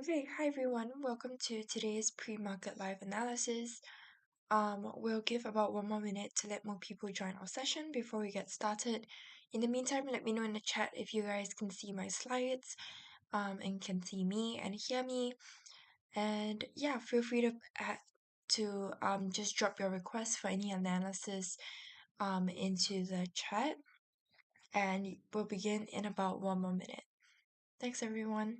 Okay, hi everyone. Welcome to today's pre-market live analysis. We'll give about 1 more minute to let more people join our session before we get started. In the meantime, let me know in the chat if you guys can see my slides, and can see me and hear me. And yeah, feel free to just drop your requests for any analysis into the chat, and we'll begin in about 1 more minute. Thanks everyone.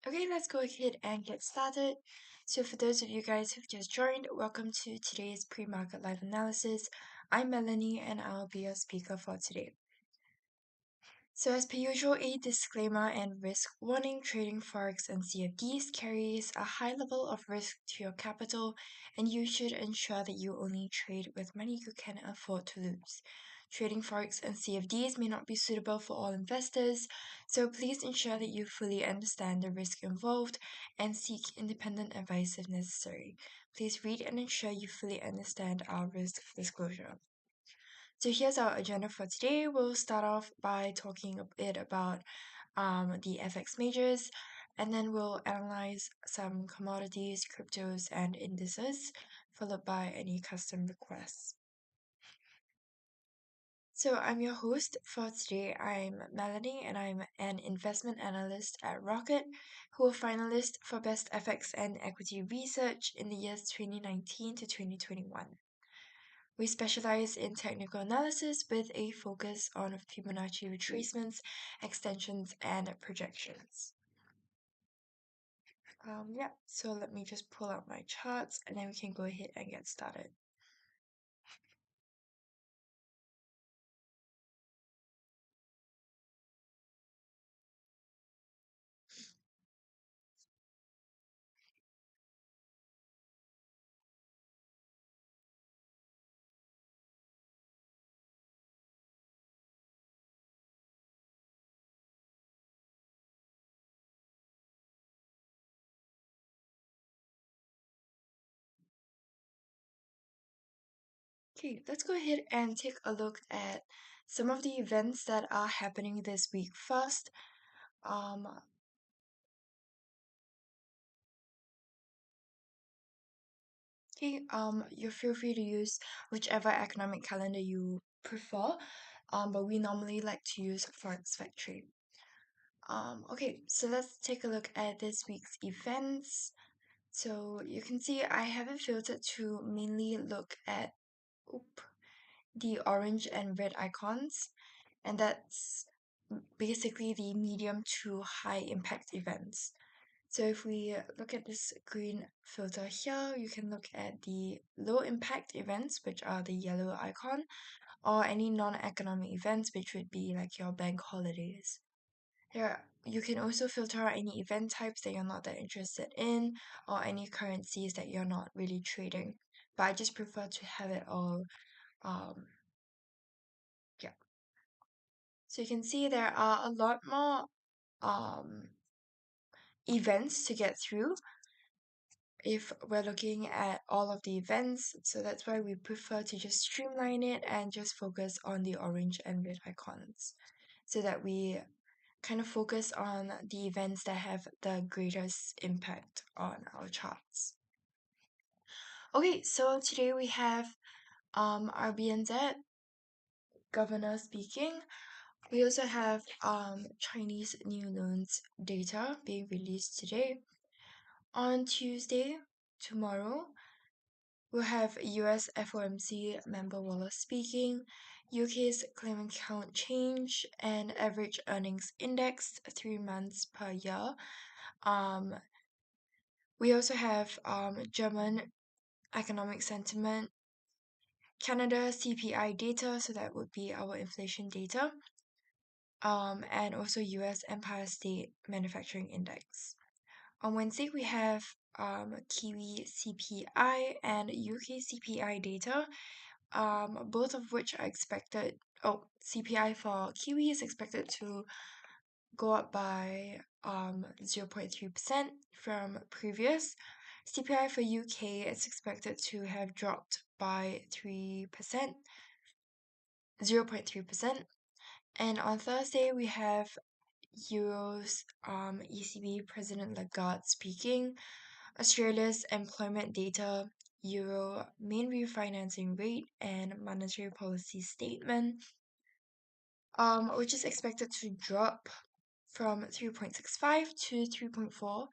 Okay, let's go ahead and get started. So for those of you guys who've just joined, welcome to today's pre-market live analysis. I'm Melanie and I'll be your speaker for today. So as per usual, a disclaimer and risk warning: trading forex and CFDs carries a high level of risk to your capital, and you should ensure that you only trade with money you can afford to lose. Trading forex and CFDs may not be suitable for all investors, so please ensure that you fully understand the risk involved and seek independent advice if necessary. Please read and ensure you fully understand our risk disclosure. So here's our agenda for today. We'll start off by talking a bit about the FX majors, and then we'll analyze some commodities, cryptos, and indices, followed by any custom requests. So I'm your host for today. I'm Melanie, and I'm an investment analyst at Rocket, who are finalist for Best FX and Equity Research in the years 2019 to 2021. We specialize in technical analysis with a focus on Fibonacci retracements, extensions, and projections. Yeah, so let me just pull out my charts and then we can go ahead and get started. Okay, let's go ahead and take a look at some of the events that are happening this week first. Um, okay, you feel free to use whichever economic calendar you prefer, but we normally like to use Forex Factory. Okay, so let's take a look at this week's events. So you can see I have it filtered to mainly look at the orange and red icons, and that's basically the medium to high impact events. So if we look at this green filter here, you can look at the low impact events, which are the yellow icon, or any non-economic events, which would be like your bank holidays. You can also filter out any event types that you're not that interested in, or any currencies that you're not really trading. But I just prefer to have it all. Um, yeah. So you can see there are a lot more um events to get through if we're looking at all of the events. So that's why we prefer to just streamline it and just focus on the orange and red icons so that we kind of focus on the events that have the greatest impact on our charts. Okay, so today we have RBNZ governor speaking. We also have Chinese new loans data being released today. On Tuesday, tomorrow, we'll have US FOMC member Wallace speaking, UK's claimant count change, and average earnings index 3 months per year. We also have German economic sentiment, Canada CPI data, so that would be our inflation data, and also US Empire State Manufacturing Index. On Wednesday, we have Kiwi CPI and UK CPI data, both of which are expected. Oh, CPI for Kiwi is expected to go up by 0.3% from previous. CPI for UK is expected to have dropped by 3%, 0.3%. And on Thursday, we have Euro's ECB President Lagarde speaking, Australia's employment data, Euro main refinancing rate, and monetary policy statement, which is expected to drop from 3.65 to 3.4,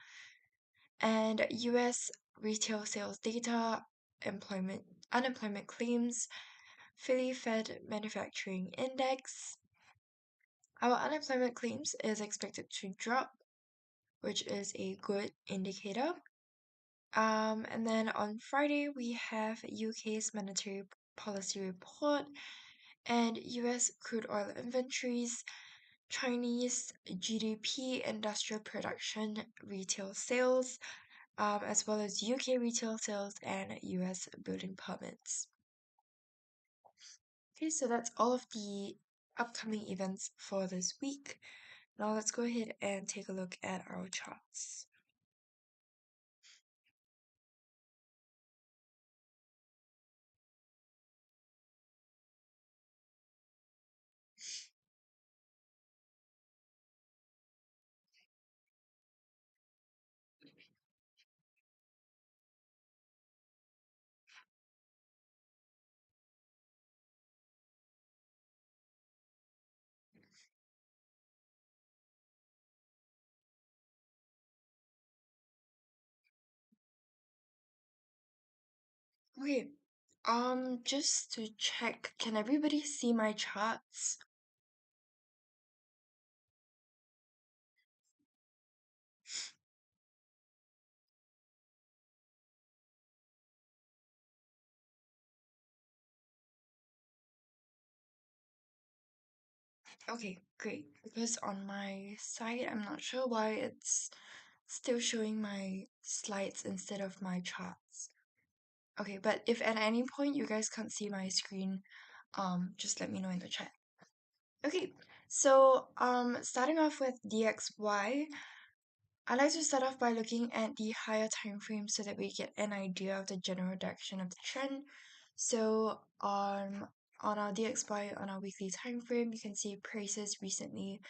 and US retail sales data, unemployment claims, Philly Fed manufacturing index. Our unemployment claims is expected to drop, which is a good indicator. And then on Friday, we have UK's monetary policy report and US crude oil inventories, Chinese GDP, industrial production, retail sales, as well as UK retail sales and US building permits. Okay, so that's all of the upcoming events for this week. Now let's go ahead and take a look at our charts. Okay, just to check, can everybody see my charts? Okay, great. Because on my side, I'm not sure why it's still showing my slides instead of my charts. Okay, but if at any point you guys can't see my screen, just let me know in the chat. Okay, so starting off with DXY, I'd like to start off by looking at the higher time frame so that we get an idea of the general direction of the trend. So on our DXY on our weekly time frame, you can see prices recently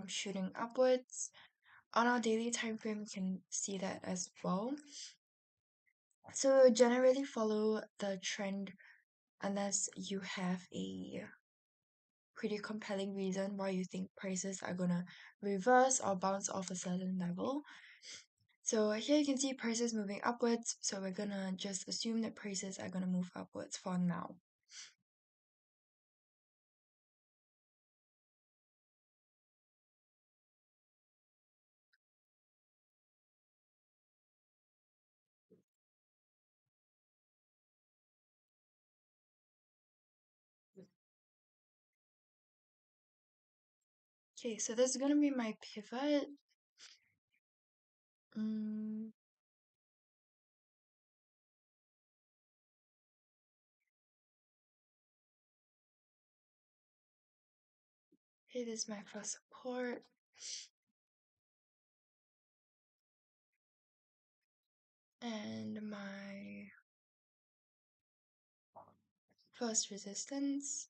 shooting upwards. On our daily time frame, you can see that as well. So generally follow the trend unless you have a pretty compelling reason why you think prices are gonna reverse or bounce off a certain level. So here you can see prices moving upwards, so we're gonna just assume that prices are gonna move upwards for now. Okay, so this is gonna be my pivot. Mm, okay, this is my first support. And my first resistance.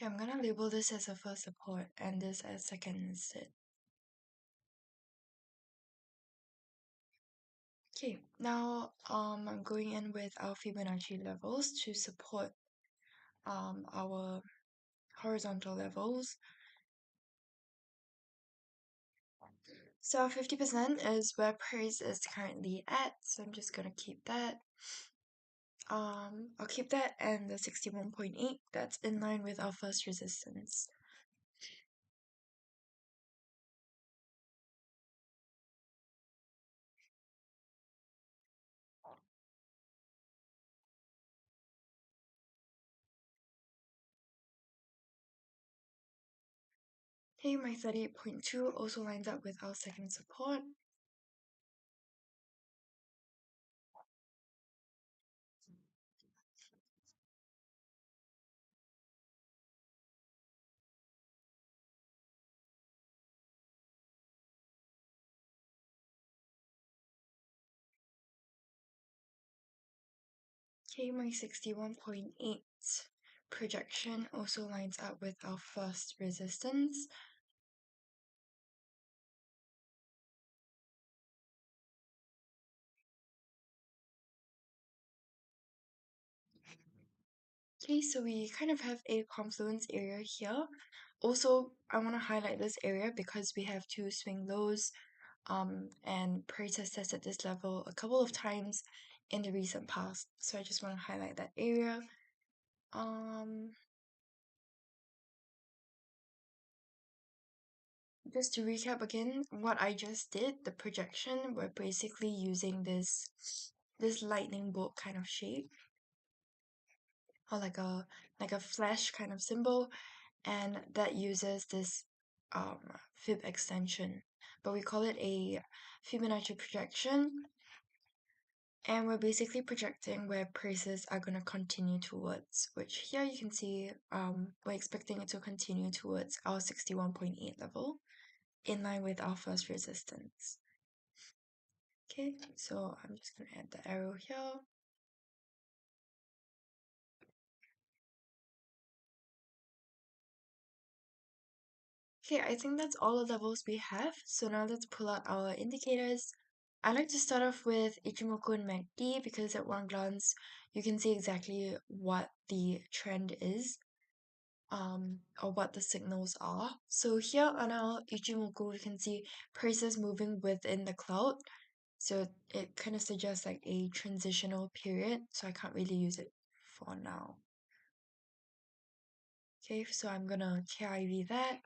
Okay, I'm gonna label this as a first support and this as second instead. Okay, now I'm going in with our Fibonacci levels to support our horizontal levels. So 50% is where price is currently at, so I'm just gonna keep that. I'll keep that, and the 61.8, that's in line with our first resistance. Okay, my 38.2 also lines up with our second support. Okay, my 61.8 projection also lines up with our first resistance. Okay, so we kind of have a confluence area here. Also, I want to highlight this area because we have two swing lows, and price has tested this level a couple of times in the recent past. So I just want to highlight that area. Um, just to recap again, what I just did, the projection, we're basically using this lightning bolt kind of shape, or like a flash kind of symbol, and that uses this fib extension, but we call it a Fibonacci projection, and we're basically projecting where prices are going to continue towards, which here you can see we're expecting it to continue towards our 61.8 level in line with our first resistance. Okay, so I'm just going to add the arrow here. Okay, I think that's all the levels we have. So now let's pull out our indicators. I like to start off with Ichimoku and MACD because at one glance you can see exactly what the trend is, or what the signals are. So here on our Ichimoku, you can see prices moving within the cloud. So it kind of suggests like a transitional period. So I can't really use it for now. Okay, so I'm gonna KIV that.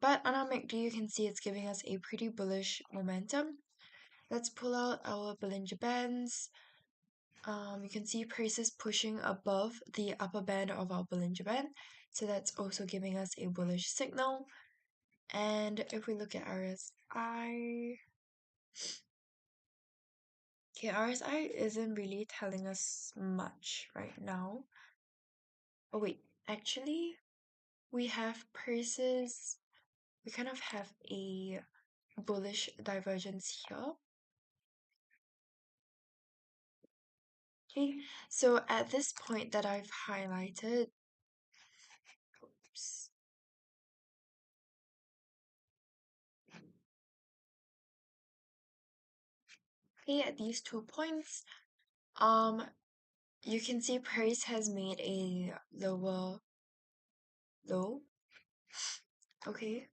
But on our MACD, you can see it's giving us a pretty bullish momentum. Let's pull out our Bollinger Bands. You can see prices pushing above the upper band of our Bollinger Band. So that's also giving us a bullish signal. And if we look at RSI, okay, RSI isn't really telling us much right now. Oh wait, actually, we have prices, we kind of have a bullish divergence here. Okay, so at this point that I've highlighted, oops, okay, at these 2 points, um, you can see price has made a lower low. Okay,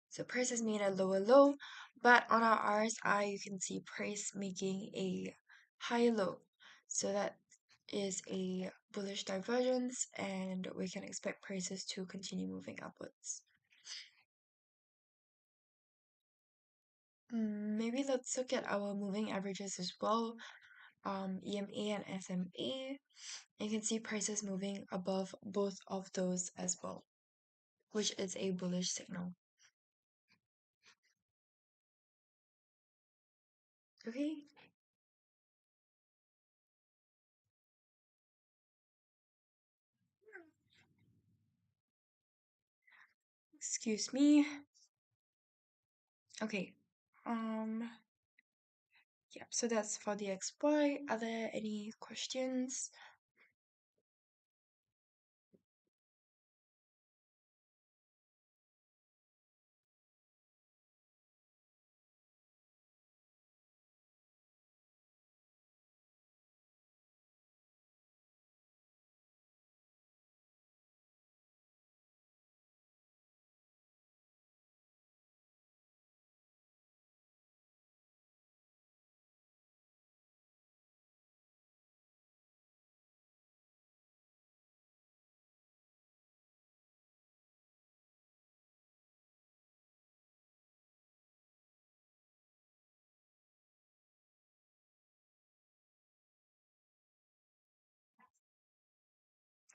so price has made a lower low, but on our RSI, you can see price making a high low. So that is a bullish divergence, and we can expect prices to continue moving upwards. Maybe let's look at our moving averages as well, EMA and SMA. You can see prices moving above both of those as well, which is a bullish signal. Okay. Excuse me. Okay. Yeah, so that's for the XY. Are there any questions?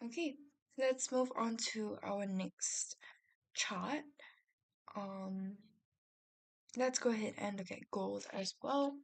Okay, let's move on to our next chart. Um, let's go ahead and look at gold as well.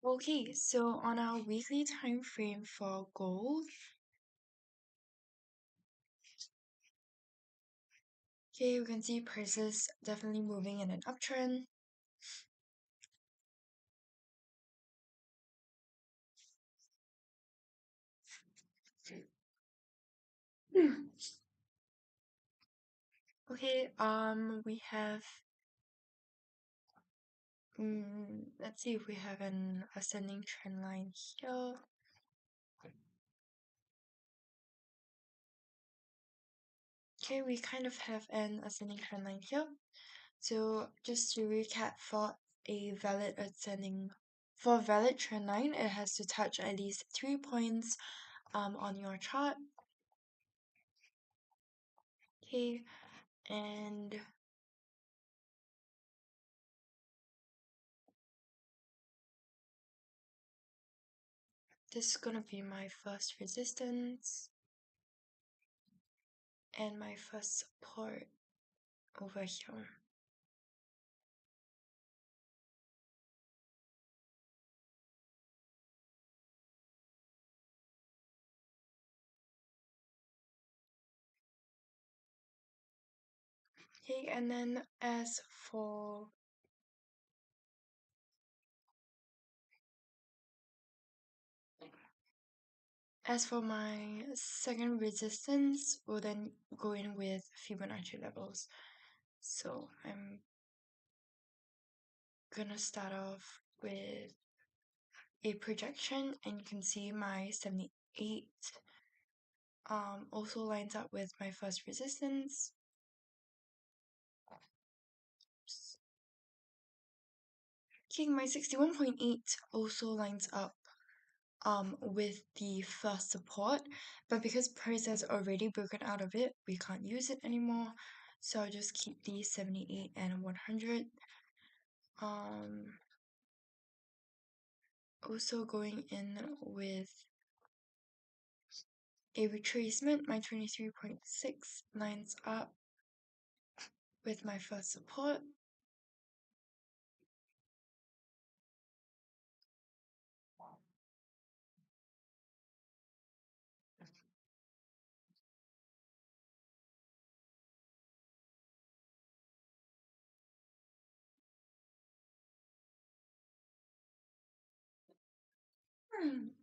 Okay, so on our weekly time frame for gold, okay, we can see prices definitely moving in an uptrend. Okay, we have, let's see if we have an ascending trend line here. Okay, we kind of have an ascending trend line here. So just to recap, for a valid trend line, it has to touch at least 3 points on your chart. Okay, and this is gonna be my first resistance and my first support over here. Okay, and then as for my second resistance, we'll then go in with Fibonacci levels. So I'm gonna start off with a projection, and you can see my 78 also lines up with my first resistance. Okay, my 61.8 also lines up with the first support, but because price has already broken out of it, we can't use it anymore. So I'll just keep the 78 and 100. Also going in with a retracement, my 23.6 lines up with my first support.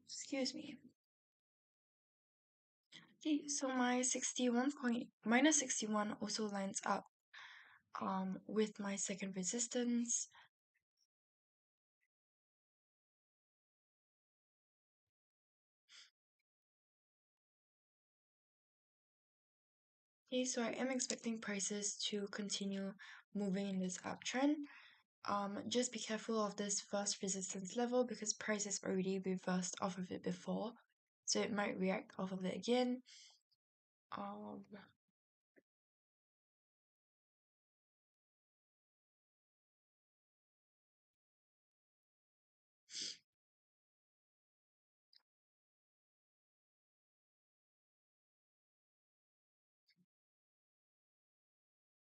Excuse me. Okay, so my 61 point minus 61 also lines up with my second resistance. Okay, so I am expecting prices to continue moving in this uptrend. Just be careful of this first resistance level because price has already reversed off of it before, so it might react off of it again. Um,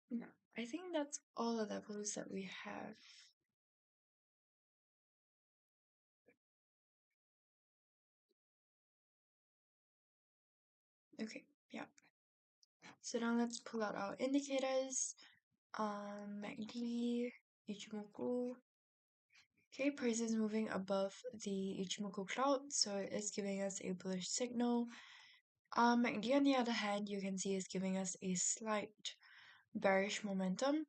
yeah, I think that's all the levels that we have. Okay, yeah. So now let's pull out our indicators. MACD, Ichimoku. Okay, price is moving above the Ichimoku cloud, so it's giving us a bullish signal. MACD on the other hand, you can see is giving us a slight bearish momentum.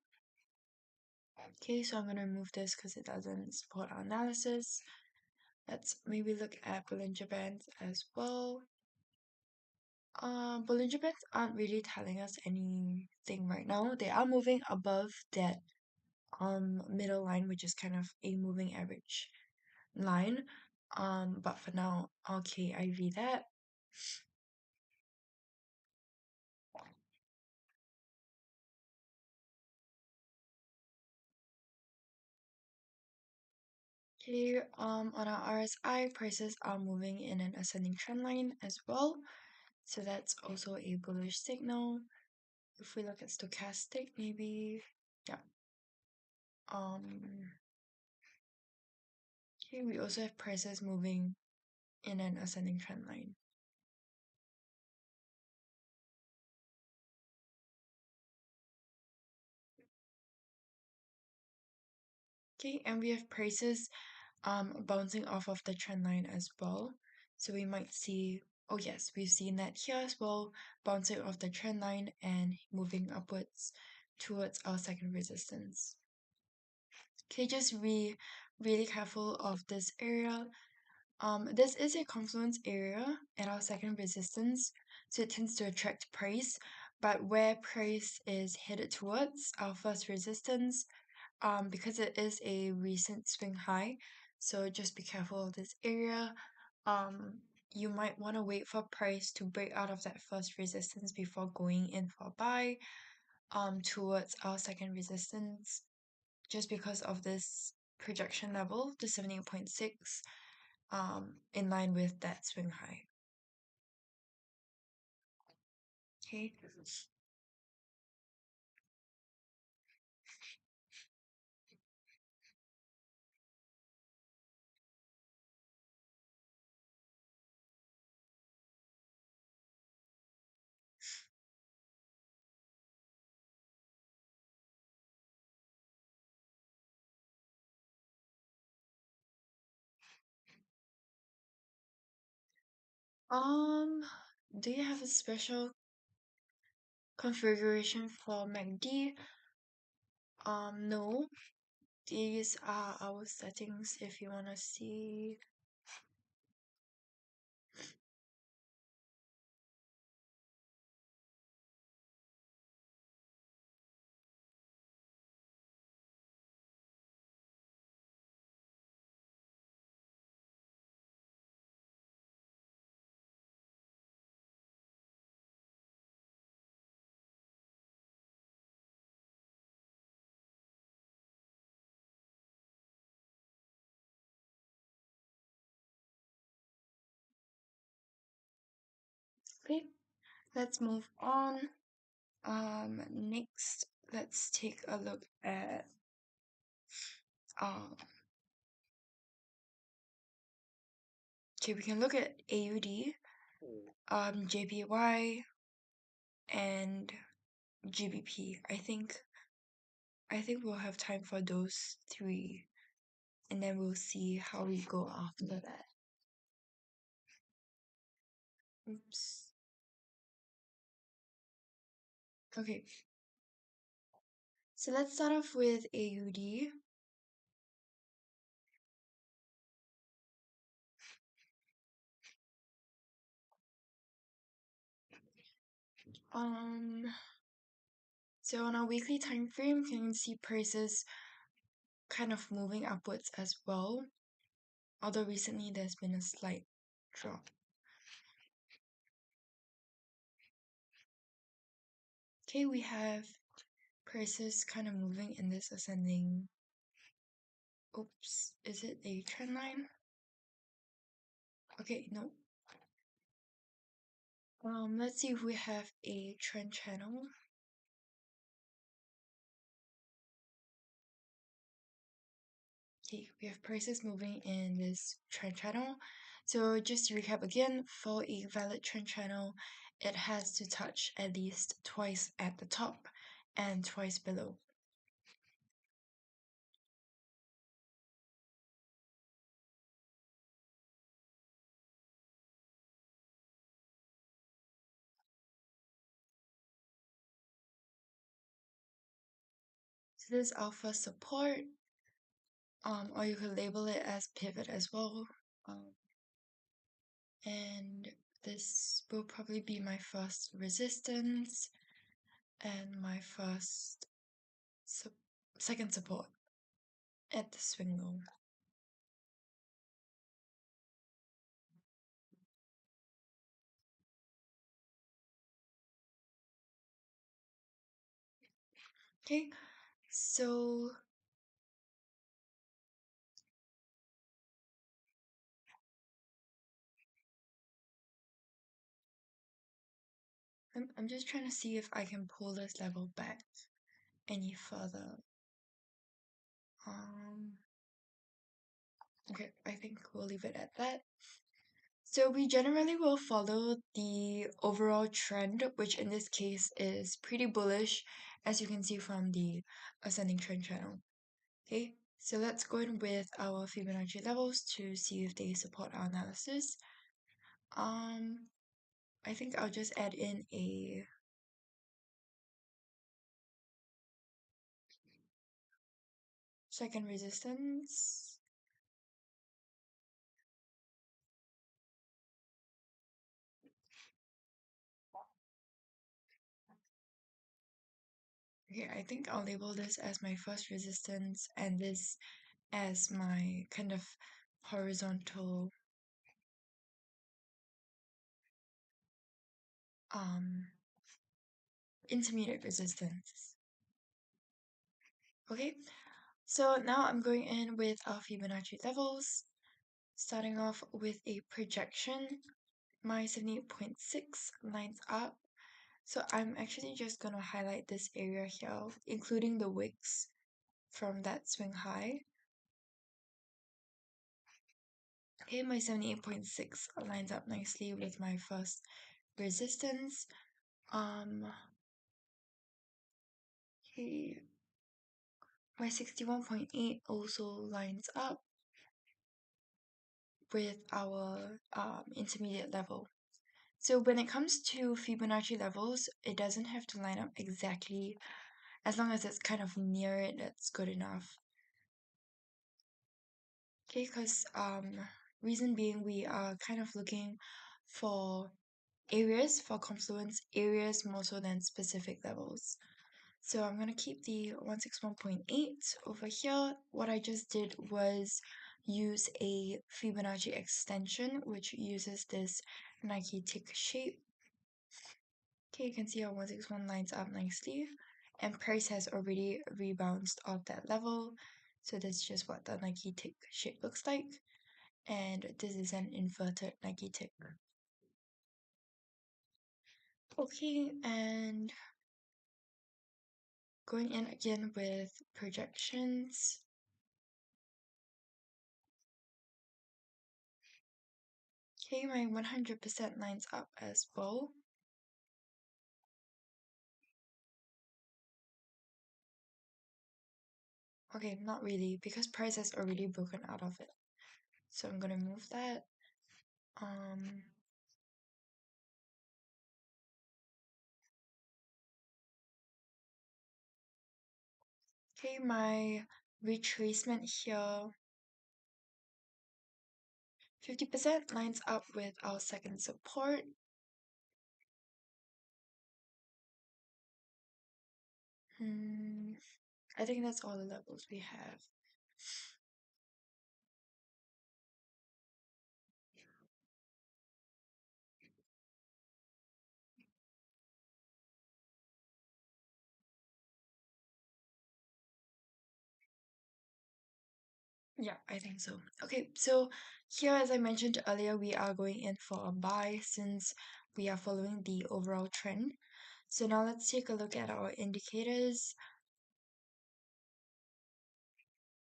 Okay, so I'm going to remove this because it doesn't support our analysis. Let's maybe look at Bollinger Bands as well. Bollinger Bands aren't really telling us anything right now. They are moving above that middle line, which is kind of a moving average line. But for now, okay, I read that. Okay, on our RSI, prices are moving in an ascending trend line as well. So that's also a bullish signal. If we look at stochastic, maybe, yeah. Um, okay, we also have prices moving in an ascending trend line. Okay, and we have prices bouncing off of the trend line as well. So we might see, oh yes, we've seen that here as well, bouncing off the trend line and moving upwards towards our second resistance. Okay, just be really careful of this area. This is a confluence area at our second resistance, so it tends to attract price. But where price is headed towards our first resistance, because it is a recent swing high, so just be careful of this area. Um, you might want to wait for price to break out of that first resistance before going in for a buy, towards our second resistance, just because of this projection level, the 78.6, in line with that swing high. Okay. Um, do you have a special configuration for MACD? No. These are our settings if you want to see. Okay, let's move on. Next, let's take a look at um. Okay, we can look at AUD, JPY, and GBP. I think we'll have time for those three, and then we'll see how we go after that. Oops. Okay, so let's start off with AUD. Um, so on our weekly time frame, you can see prices kind of moving upwards as well, although recently there's been a slight drop. Okay, we have prices kind of moving in this ascending. Oops, is it a trend line? Okay, no. Let's see if we have a trend channel. Okay, we have prices moving in this trend channel. So just to recap again, for a valid trend channel, it has to touch at least twice at the top and twice below. So this is our first support, or you could label it as pivot as well. And this will probably be my first resistance and my first second support at the swing low. Okay, so I'm just trying to see if I can pull this level back any further. Um, okay, I think we'll leave it at that. So we generally will follow the overall trend, which in this case is pretty bullish, as you can see from the ascending trend channel. Okay, so let's go in with our Fibonacci levels to see if they support our analysis. I think I'll just add in a second resistance. Okay, I think I'll label this as my first resistance and this as my kind of horizontal um intermediate resistance. Okay, so now I'm going in with our Fibonacci levels, starting off with a projection. My 78.6 lines up. So I'm actually just gonna highlight this area here, including the wicks from that swing high. Okay, my 78.6 lines up nicely with my first resistance. Okay, my 61.8 also lines up with our intermediate level. So when it comes to Fibonacci levels, it doesn't have to line up exactly. As long as it's kind of near it, that's good enough. Okay, because reason being we are kind of looking for areas, for confluence areas more so than specific levels. So I'm going to keep the 161.8 over here. What I just did was use a Fibonacci extension, which uses this Nike tick shape. Okay, you can see how 161 lines up nicely. And price has already rebounced off that level. So that's just what the Nike tick shape looks like. And this is an inverted Nike tick. Okay, and going in again with projections. Okay, my 100% lines up as well. Okay, not really, because price has already broken out of it. So I'm gonna move that. Um, Okay, my retracement here, 50% lines up with our second support. I think that's all the levels we have. Yeah, I think so. Okay, so here, as I mentioned earlier, we are going in for a buy since we are following the overall trend. So now let's take a look at our indicators.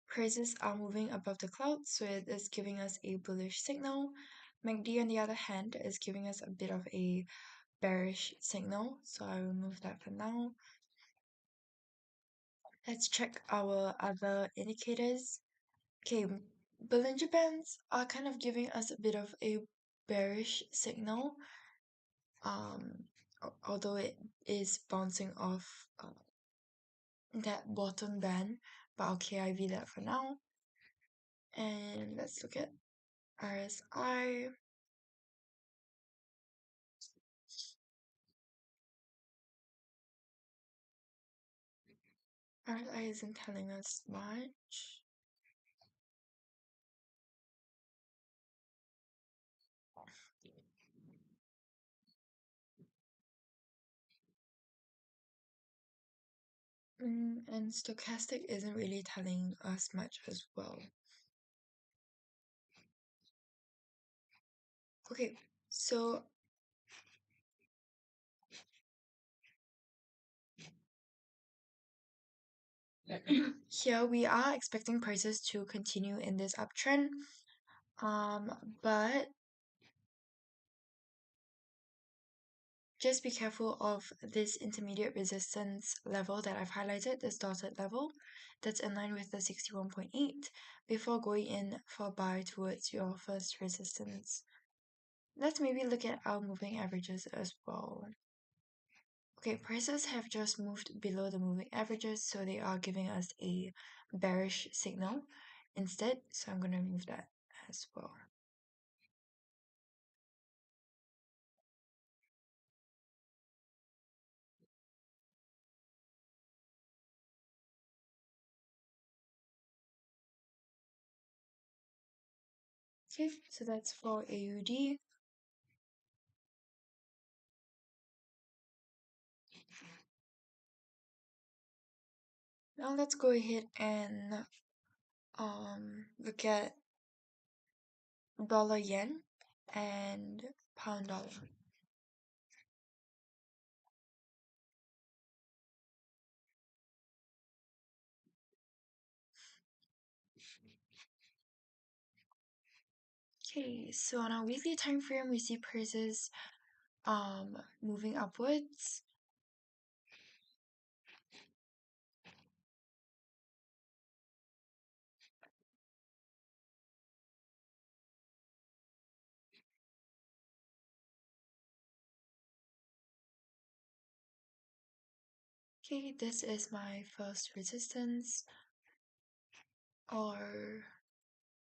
Prices are moving above the clouds, so it is giving us a bullish signal. MACD, on the other hand, is giving us a bit of a bearish signal, so I will remove that for now. Let's check our other indicators. Okay, Bollinger Bands are kind of giving us a bit of a bearish signal, although it is bouncing off that bottom band, but okay, I leave that for now. And let's look at RSI. RSI isn't telling us much. And stochastic isn't really telling us much as well. Okay, so here we are expecting prices to continue in this uptrend, but just be careful of this intermediate resistance level that I've highlighted, this dotted level, that's in line with the 61.8 before going in for buy towards your first resistance. Let's maybe look at our moving averages as well. Okay, prices have just moved below the moving averages, so they are giving us a bearish signal instead, so I'm going to remove that as well. Okay, so that's for AUD. Now let's go ahead and look at dollar yen and pound dollar. Okay, so on our weekly time frame, we see prices moving upwards. Okay, this is my first resistance, or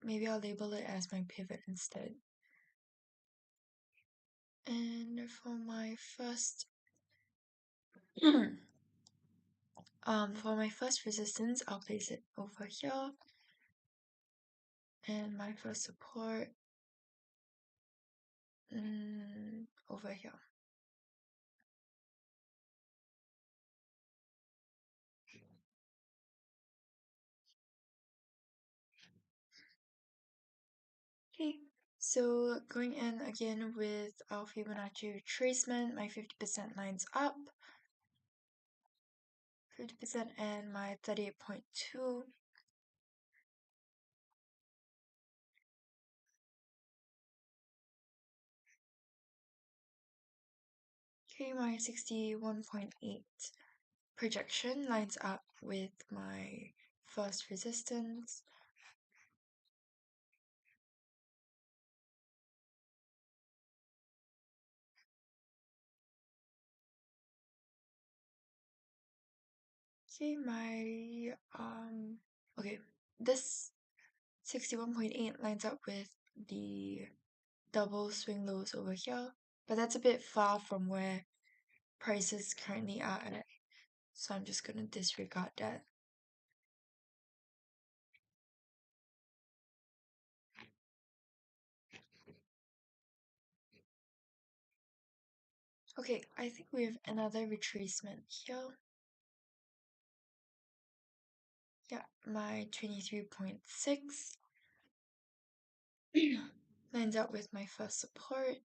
maybe I'll label it as my pivot instead. And for my first resistance, I'll place it over here. And my first support over here. Okay, so going in again with our Fibonacci retracement, my 50% lines up, 50% and my 38.2. Okay, my 61.8 projection lines up with my first resistance. Okay, okay, this 61.8 lines up with the double swing lows over here, but that's a bit far from where prices currently are at, so I'm just gonna disregard that. Okay, I think we have another retracement here. Yeah, my 23.6 lines up with my first support.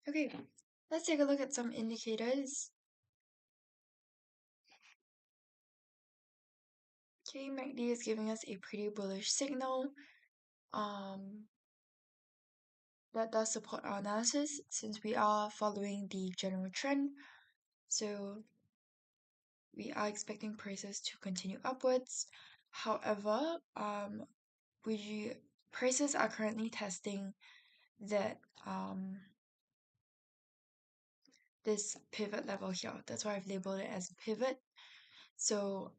Okay, let's take a look at some indicators. Okay, MACD is giving us a pretty bullish signal. That does support our analysis since we are following the general trend. So we are expecting prices to continue upwards. However, we prices are currently testing that this pivot level here. That's why I've labeled it as pivot. So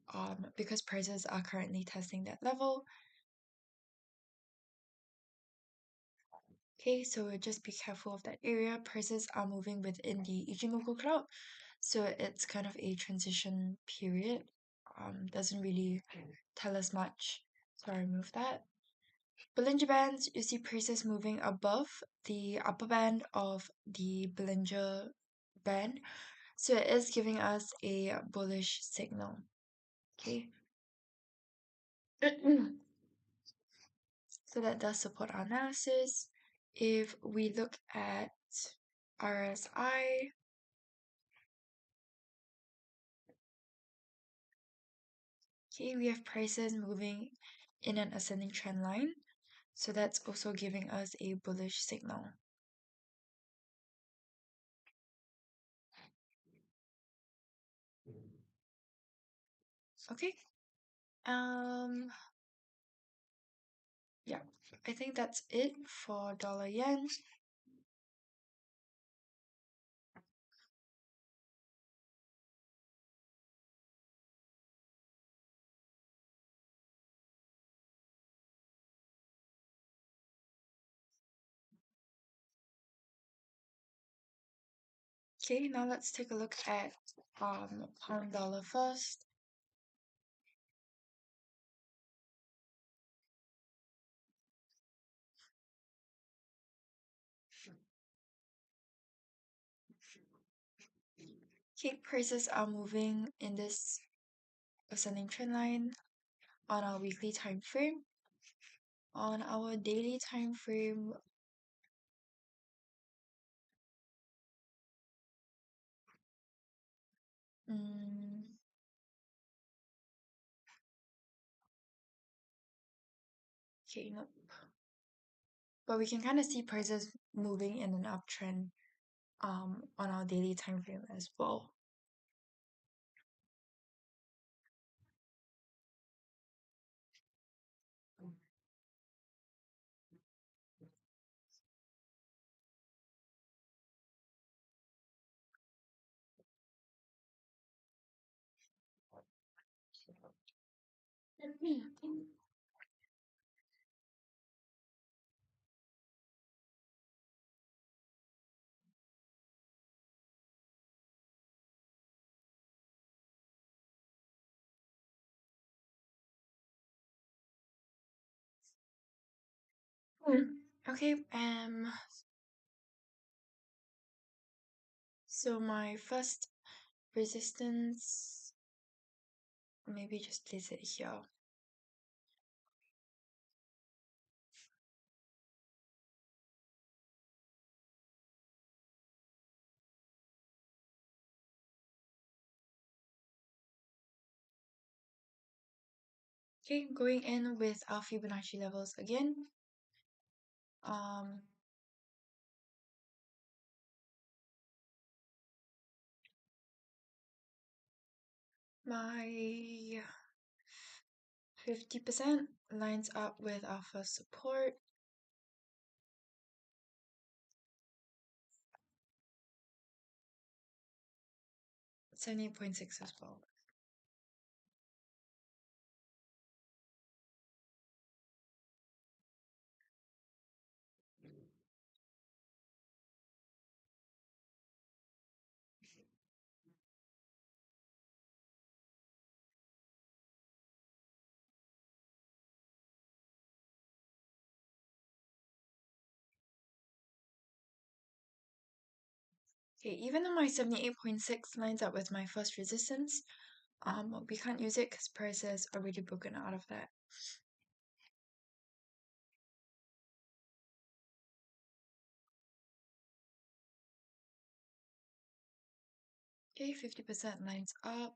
because prices are currently testing that level, okay, so just be careful of that area. Prices are moving within the Ichimoku cloud, so it's kind of a transition period. Doesn't really tell us much, so I remove that. Bollinger Bands, you see prices moving above the upper band of the Bollinger Band, so it is giving us a bullish signal. Okay. So that does support our analysis. If we look at RSI, okay, we have prices moving in an ascending trend line. So that's also giving us a bullish signal. Okay. Yeah, I think that's it for dollar yen. Okay, now let's take a look at pound dollar first. Okay, prices are moving in this ascending trend line on our weekly time frame. On our daily time frame, mm, okay, nope. But we can kind of see prices moving in an uptrend on our daily time frame as well. Okay, so my first resistance, maybe just place it here. Okay, going in with our Fibonacci levels again. Um, my 50% lines up with our first support. 78.6 as well. Okay, even though my 78.6 lines up with my first resistance, we can't use it because price has already broken out of that. Okay, 50% lines up.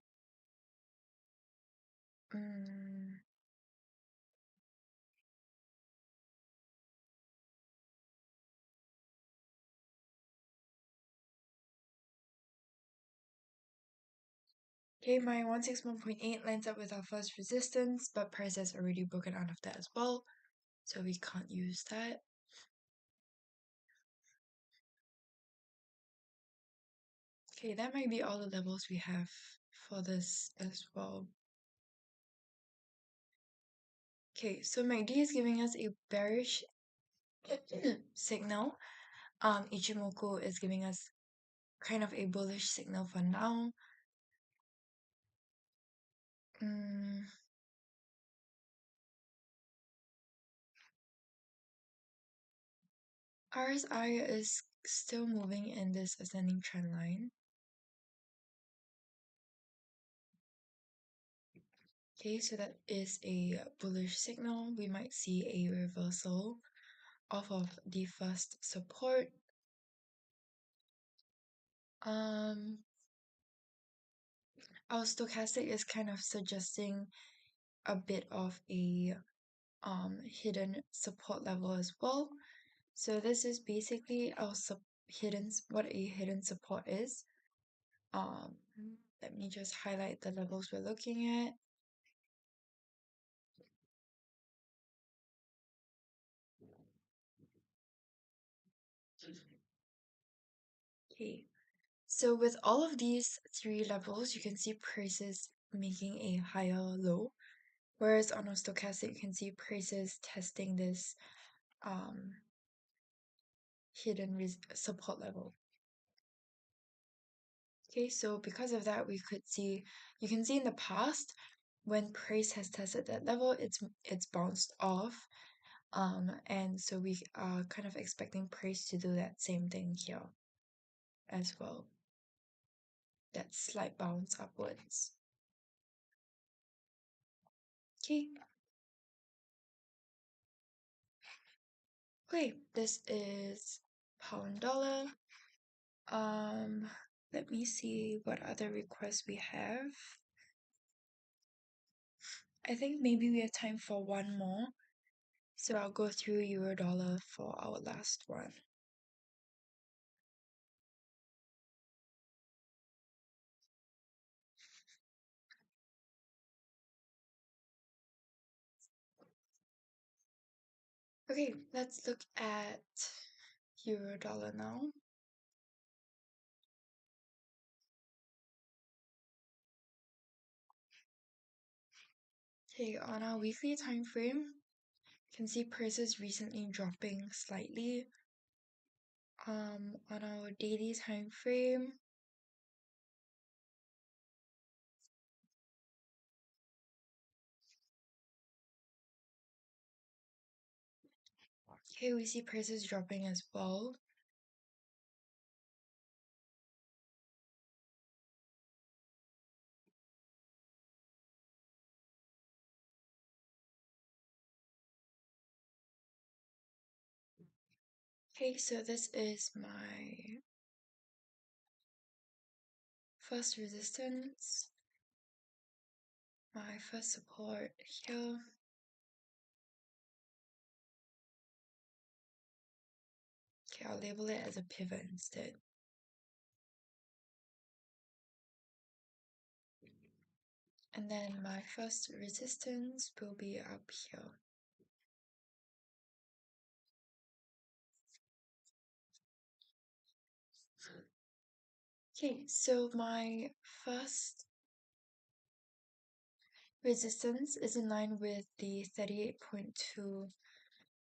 Okay, my 161.8 lines up with our first resistance, but price has already broken out of that as well, so we can't use that. Okay, that might be all the levels we have for this as well. Okay, so MACD is giving us a bearish signal. Ichimoku is giving us kind of a bullish signal for now. RSI is still moving in this ascending trend line. Okay, so that is a bullish signal. We might see a reversal off of the first support. Our stochastic is kind of suggesting a bit of a hidden support level as well. So this is basically our what a hidden support is. Let me just highlight the levels we're looking at. Okay, so with all of these three levels, you can see prices making a higher low, whereas on a stochastic, you can see prices testing this hidden support level. Okay, so because of that, you can see in the past, when price has tested that level, it's bounced off. And so we are kind of expecting price to do that same thing here as well. That slight bounce upwards. Okay. Okay, this is pound dollar. Let me see what other requests we have. I think maybe we have time for one more. So I'll go through euro dollar for our last one. Okay, let's look at euro dollar now. Okay, on our weekly time frame, you can see prices recently dropping slightly. On our daily time frame, okay, we see prices dropping as well. Okay, so this is my first resistance, my first support here. Okay, I'll label it as a pivot instead. And then my first resistance will be up here. Okay, so my first resistance is in line with the 38.2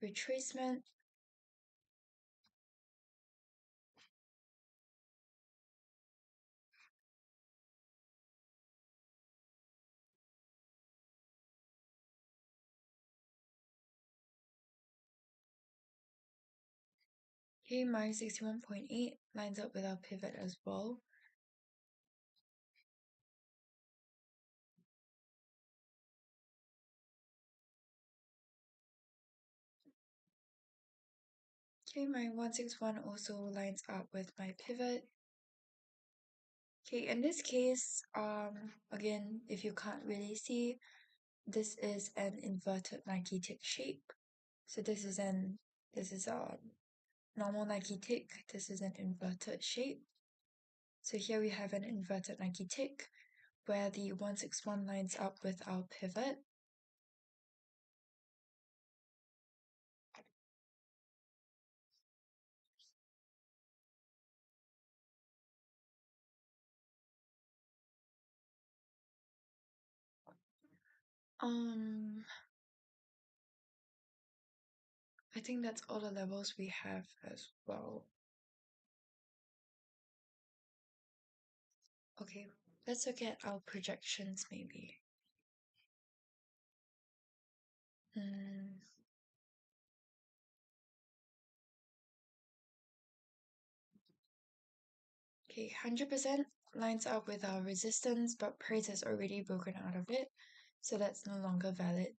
retracement. Okay, my 61.8 lines up with our pivot as well. Okay, my 161 also lines up with my pivot. Okay, in this case, again, if you can't really see, this is an inverted Nike tick shape. So this is a normal Nike tick. This is an inverted shape. So here we have an inverted Nike tick where the 161 lines up with our pivot. I think that's all the levels we have as well. Okay, let's look at our projections maybe. Okay, 100% lines up with our resistance, but praise has already broken out of it, so that's no longer valid.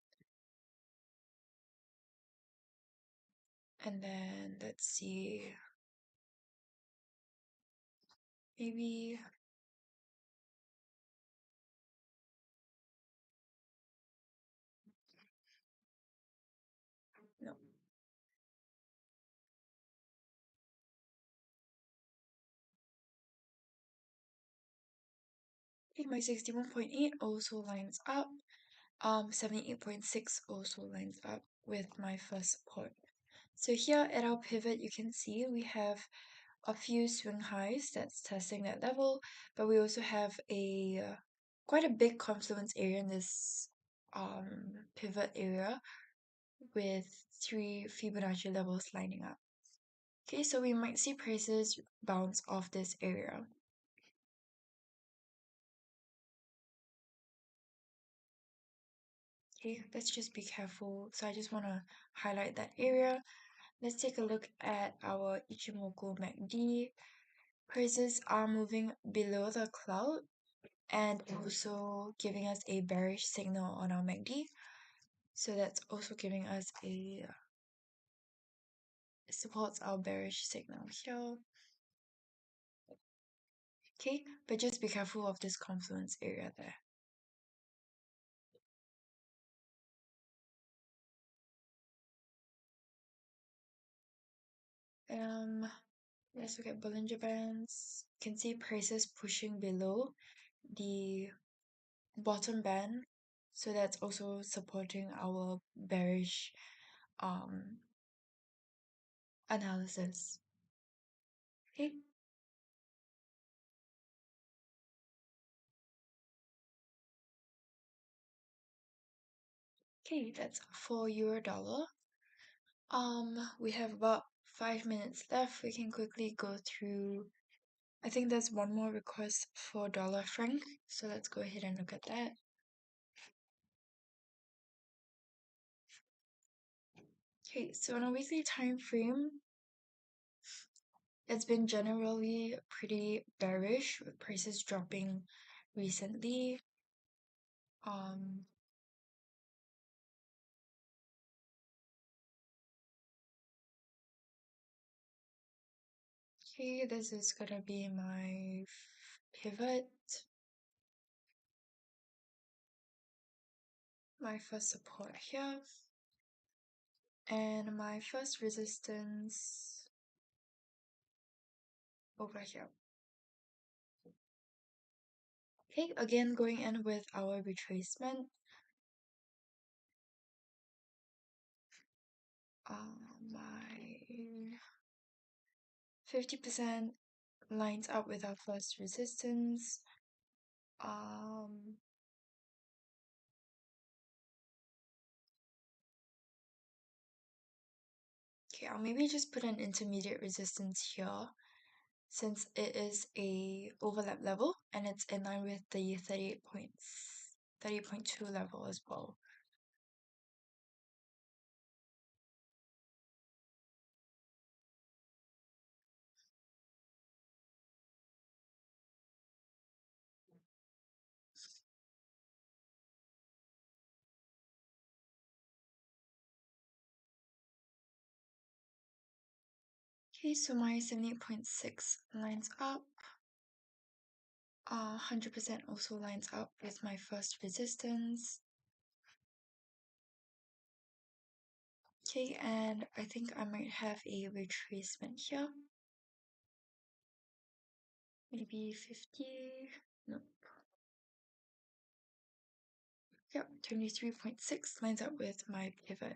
And then let's see, maybe no. Okay, my 61.8 also lines up. 78.6 also lines up with my first support. So here at our pivot, you can see we have a few swing highs that's testing that level, but we also have a quite a big confluence area in this pivot area with 3 Fibonacci levels lining up. Okay, so we might see prices bounce off this area. Okay, let's just be careful. So I just want to highlight that area. Let's take a look at our Ichimoku MACD. Prices are moving below the cloud and also giving us a bearish signal on our MACD. So that's also giving us a supports our bearish signal here. Okay, but just be careful of this confluence area there. Let's look at Bollinger Bands. You can see prices pushing below the bottom band, so that's also supporting our bearish um analysis. Okay. Okay, that's for euro dollar. We have about 5 minutes left. We can quickly go through. I think there's one more request for dollar franc, so let's go ahead and look at that. Okay, so on a weekly time frame, it's been generally pretty bearish with prices dropping recently. Um, okay, this is gonna be my pivot, my first support here, and my first resistance over here. Okay, again going in with our retracement. My 50% lines up with our first resistance. Okay, I'll maybe just put an intermediate resistance here since it is a overlap level and it's in line with the 30.2 level as well. Okay, so my 78.6 lines up. 100% also lines up with my first resistance. Okay, and I think I might have a retracement here. Maybe 50. Nope. Yep, 23.6 lines up with my pivot.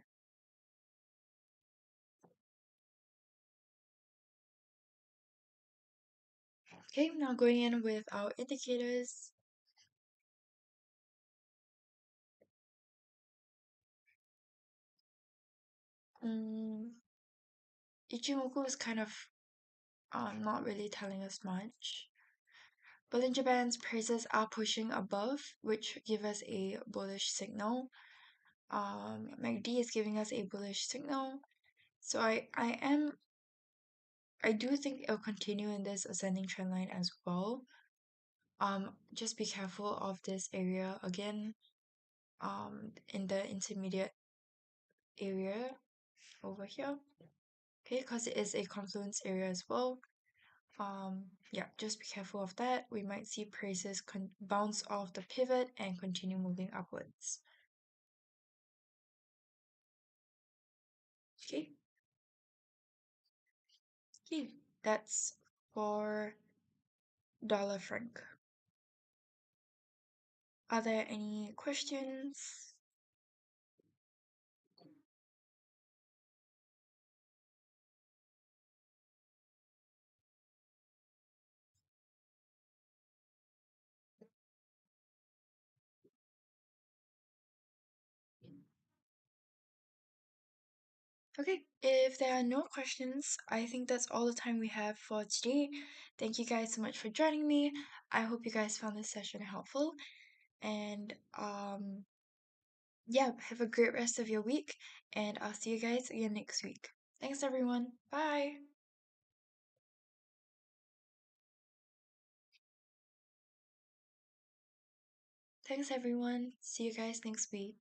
Okay, now going in with our indicators. Ichimoku is kind of not really telling us much. Bollinger Band's prices are pushing above, which give us a bullish signal. MACD is giving us a bullish signal. So I do think it'll continue in this ascending trend line as well. Just be careful of this area again. In the intermediate area over here. Okay, because it is a confluence area as well. Yeah, just be careful of that. We might see prices bounce off the pivot and continue moving upwards. Okay. Okay, that's for dollar franc. Are there any questions? Okay, if there are no questions, I think that's all the time we have for today. Thank you guys so much for joining me. I hope you guys found this session helpful. And yeah, have a great rest of your week, and I'll see you guys again next week. Thanks, everyone. Bye. Thanks, everyone. See you guys next week.